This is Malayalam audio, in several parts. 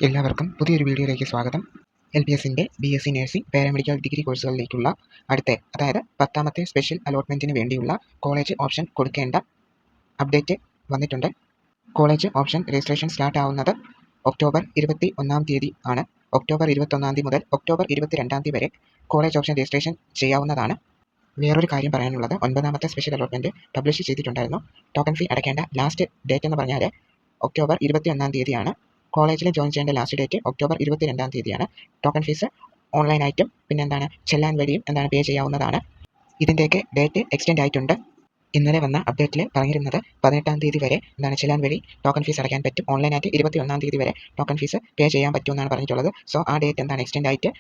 എല്ലാവർക്കും പുതിയൊരു വീഡിയോയിലേക്ക് സ്വാഗതം. LBSന്റെ BSc നഴ്സിംഗ് പാരാമെഡിക്കൽ ഡിഗ്രി കോഴ്സുകളിലേക്കുള്ള അതായത് 10ാമത്തെ സ്പെഷ്യൽ അലോട്ട്മെൻറ്റിന് വേണ്ടിയുള്ള കോളേജ് ഓപ്ഷൻ കൊടുക്കേണ്ട അപ്ഡേറ്റ് വന്നിട്ടുണ്ട്. കോളേജ് ഓപ്ഷൻ രജിസ്ട്രേഷൻ സ്റ്റാർട്ട് ആവുന്നത് ഒക്ടോബർ 21 തീയതി ആണ്. ഒക്ടോബർ 21 തീയതി മുതൽ ഒക്ടോബർ 22 തീയതി വരെ കോളേജ് ഓപ്ഷൻ രജിസ്ട്രേഷൻ ചെയ്യാവുന്നതാണ്. വേറൊരു കാര്യം പറയാനുള്ളത്, 9ാമത്തെ സ്പെഷ്യൽ അലോട്ട്മെൻറ്റ് പബ്ലിഷ് ചെയ്തിട്ടുണ്ടായിരുന്നു. ടോക്കൺ ഫീ അടയ്ക്കേണ്ട ലാസ്റ്റ് ഡേറ്റ് എന്ന് പറഞ്ഞാൽ ഒക്ടോബർ 21 തീയതിയാണ്. കോളേജിൽ ജോയിൻ ചെയ്യേണ്ട ലാസ്റ്റ് ഡേറ്റ് ഒക്ടോബർ 22 തീയതിയാണ്. ടോക്കൺ ഫീസ് ഓൺലൈനായിട്ടും ചെല്ലാൻ വഴിയും പേ ചെയ്യാവുന്നതാണ്. ഇതിൻ്റെയൊക്കെ ഡേറ്റ് എക്സ്റ്റെൻഡ് ആയിട്ടുണ്ട്. ഇന്നലെ വന്ന അപ്ഡേറ്റിൽ പറഞ്ഞിരുന്നത് 18 തീയതി വരെ ചെല്ലാൻ വഴി ടോക്കൺ ഫീസ് അടയ്ക്കാൻ പറ്റും. ഓൺലൈനായിട്ട് 21 തീയതി വരെ ടോക്കൺ ഫീസ് പേ ചെയ്യാൻ പറ്റുമെന്നാണ് പറഞ്ഞിട്ടുള്ളത്. സോ ആ ഡേറ്റ് എക്സ്റ്റെൻഡ് ആയിട്ട്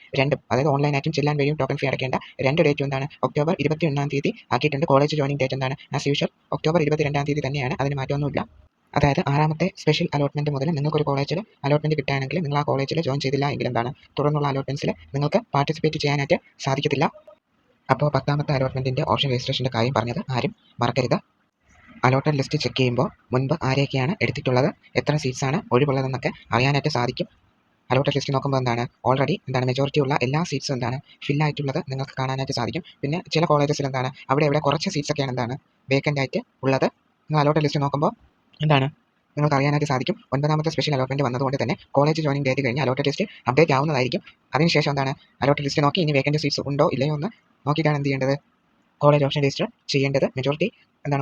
അതായത് ഓൺലൈനായിട്ടും ചെല്ലാൻ വഴിയും ടോക്കൺ ഫീ അടയ്ക്കേണ്ട രണ്ട് ഡേറ്റും ഒക്ടോബർ 21 തീയതി ആക്കിയിട്ടുണ്ട്. College joining date as usual October 22 തീയതി തന്നെയാണ്. അതിന് മാറ്റമൊന്നുമില്ല. അതായത് 6ാമത്തെ സ്പെഷ്യൽ അലോട്ട്മെൻറ്റ് മുതൽ നിങ്ങൾക്കൊരു കോളേജിൽ അലോട്ട്മെൻറ്റ് കിട്ടുകയാണെങ്കിൽ നിങ്ങൾ ആ കോളേജിൽ ജോയിൻ ചെയ്തില്ല എങ്കിൽ തുടർന്നുള്ള അലോട്ട്മെൻറ്റ്സിൽ നിങ്ങൾക്ക് പാർട്ടിസിപ്പേറ്റ് ചെയ്യാനായിട്ട് സാധിക്കത്തില്ല. അപ്പോൾ 10ാമത്തെ അലോട്ട്മെൻറ്റിൻ്റെ ഓപ്ഷൻ രജിസ്ട്രേഷൻ്റെ കാര്യം പറഞ്ഞത് ആരും മറക്കരുത്. അലോട്ടഡ് ലിസ്റ്റ് ചെക്ക് ചെയ്യുമ്പോൾ മുൻപ് ആരെയൊക്കെയാണ് എടുത്തിട്ടുള്ളത്, എത്ര സീറ്റ്സാണ് ഒഴിവുള്ളതെന്നൊക്കെ അറിയാനായിട്ട് സാധിക്കും. അലോട്ടഡ് ലിസ്റ്റ് നോക്കുമ്പോൾ ഓൾറെഡി മെജോറിറ്റി ഉള്ള എല്ലാ സീറ്റ്സും ഫില്ലായിട്ടുള്ളത് നിങ്ങൾക്ക് കാണാനായിട്ട് സാധിക്കും. പിന്നെ ചില കോളേജസിൽ അവിടെ കുറച്ച് സീറ്റ്സൊക്കെയാണ് വേക്കൻ്റ് ആയിട്ട് ഉള്ളത്. നിങ്ങൾ അലോട്ടഡ് ലിസ്റ്റ് നോക്കുമ്പോൾ നിങ്ങൾക്ക് അറിയാനായിട്ട് സാധിക്കും. 9ാമത്തെ സ്പെഷ്യൽ അലോട്ട്മെൻറ്റ് വന്നതുകൊണ്ട് തന്നെ കോളേജ് ജോയിനിങ് ഡേറ്റ് കഴിഞ്ഞ് അലോട്ടഡ് ലിസ്റ്റ് അപ്ഡേറ്റ് ആവുന്നതായിരിക്കും. അതിനുശേഷം അലോട്ടഡ് ലിസ്റ്റ് നോക്കി ഇനി വേക്കൻറ്റ് സീറ്റ്സ് ഉണ്ടോ ഇല്ലയോ എന്ന് നോക്കിയിട്ടാണ് എന്ത് ചെയ്യേണ്ടത്, കോളേജ് ഓപ്ഷൻ രജിസ്റ്റർ ചെയ്യേണ്ടത്. മെജോറിറ്റി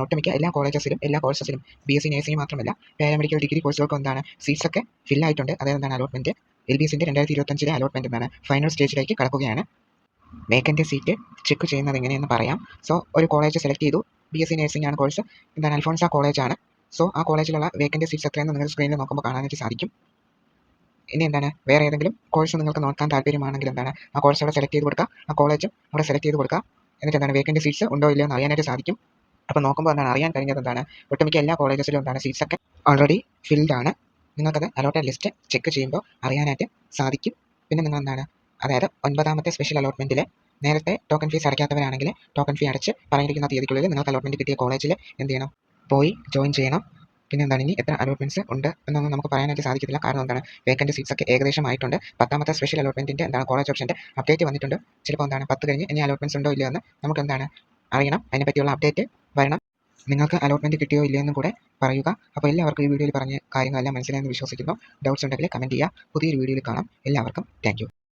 ഒട്ടുമിക്ക എല്ലാ കോളേജസിലും എല്ലാ കോഴ്സസിലും BSc നഴ്സിംഗ് മാത്രമല്ല പാരാമെഡിക്കൽ ഡിഗ്രി കോഴ്സുകൾക്കും സീറ്റ്സൊക്കെ ഫില്ലായിട്ടുണ്ട്. അതായത് അലോട്ട്മെൻറ്റ് LBSന്റെ 2025 അലോട്ട്മെൻറ്റ് ഫൈനൽ സ്റ്റേജിലേക്ക് കടക്കുകയാണ്. വേക്കൻറ്റ് സീറ്റ് ചെക്ക് ചെയ്യുന്നത് എങ്ങനെയെന്ന് പറയാം. സോ ഒരു കോളേജ് സെലക്ട് ചെയ്തു. BSc നഴ്സിംഗ് ആണ് കോഴ്സ്, അൽഫോൺസ കോളേജാണ്. സോ ആ കോളേജിലുള്ള വേക്കൻറ്റ് സീറ്റ്സ് എത്രയെന്ന് നിങ്ങൾ സ്ക്രീനിൽ നോക്കുമ്പോൾ കാണാനായിട്ട് സാധിക്കും. ഇനി വേറെ ഏതെങ്കിലും കോഴ്സ് നിങ്ങൾക്ക് നോക്കാൻ താല്പര്യമാണെങ്കിൽ ആ കോഴ്സ് അവിടെ സെലക്ട് ചെയ്ത് കൊടുക്കുക, ആ കോളേജും അവിടെ സെലക്ട് ചെയ്ത് കൊടുക്കുക. എന്നിട്ട് വേക്കൻറ്റ് സീറ്റ്സ് ഉണ്ടോ ഇല്ലയോ എന്ന് അറിയാനായിട്ട് സാധിക്കും. അപ്പോൾ നോക്കുമ്പോൾ അറിയാൻ കഴിഞ്ഞത് ഒട്ടുമിക്ക എല്ലാ കോളേജസിലും സീറ്റ്സൊക്കെ ഓൾറെഡി ഫിൽഡ് ആണ്. നിങ്ങൾക്കത് അലോട്ടഡ് ലിസ്റ്റ് ചെക്ക് ചെയ്യുമ്പോൾ അറിയാനായിട്ട് സാധിക്കും. പിന്നെ നിങ്ങൾ അതായത് 9ാമത്തെ സ്പെഷ്യൽ അലോട്ട്മെൻറ്റിൽ നേരത്തെ ടോക്കൺ ഫീസ് അടയ്ക്കാത്തവരാണെങ്കിൽ ടോക്കൺ ഫീ അടച്ച് പറഞ്ഞിരിക്കുന്ന തീയതിക്കുള്ളിൽ നിങ്ങൾക്ക് അലോട്ട്മെൻറ്റ് കിട്ടിയ കോളേജിൽ പോയി ജോയിൻ ചെയ്യണം. പിന്നെ ഇനി എത്ര അലോട്ട്മെൻറ്റ്സ് ഉണ്ട് എന്നൊന്നും നമുക്ക് പറയാനായിട്ട് സാധിക്കത്തില്ല. കാരണം വേക്കൻറ്റ് സീറ്റ്സൊക്കെ ഏകദേശം ആയിട്ടുണ്ട്. 10ാമത്തെ സ്പെഷ്യൽ അലോട്ട്മെൻറ്റിൻ്റെ കോളേജ് ഓപ്ഷൻ്റെ അപ്ഡേറ്റ് വന്നിട്ടുണ്ട്. ചിലപ്പോൾ 10 കഴിഞ്ഞ് ഇനി അലോട്ട്മെൻറ്റ്സ് ഉണ്ടോ ഇല്ലയോ എന്ന് നമുക്ക് അറിയണം. അതിനെപ്പറ്റിയുള്ള അപ്ഡേറ്റ് വരണം. നിങ്ങൾക്ക് അലോട്ട്മെൻറ്റ് കിട്ടിയോ ഇല്ലയോ എന്നും കൂടെ പറയുക. അപ്പോൾ എല്ലാവർക്കും ഈ വീഡിയോയിൽ പറഞ്ഞ കാര്യങ്ങളെല്ലാം മനസ്സിലായെന്ന് വിശ്വസിക്കുന്നു. ഡൗട്ട്സ് ഉണ്ടെങ്കിൽ കമൻറ്റ് ചെയ്യുക. പുതിയൊരു വീഡിയോയിൽ കാണാം. എല്ലാവർക്കും താങ്ക് യു.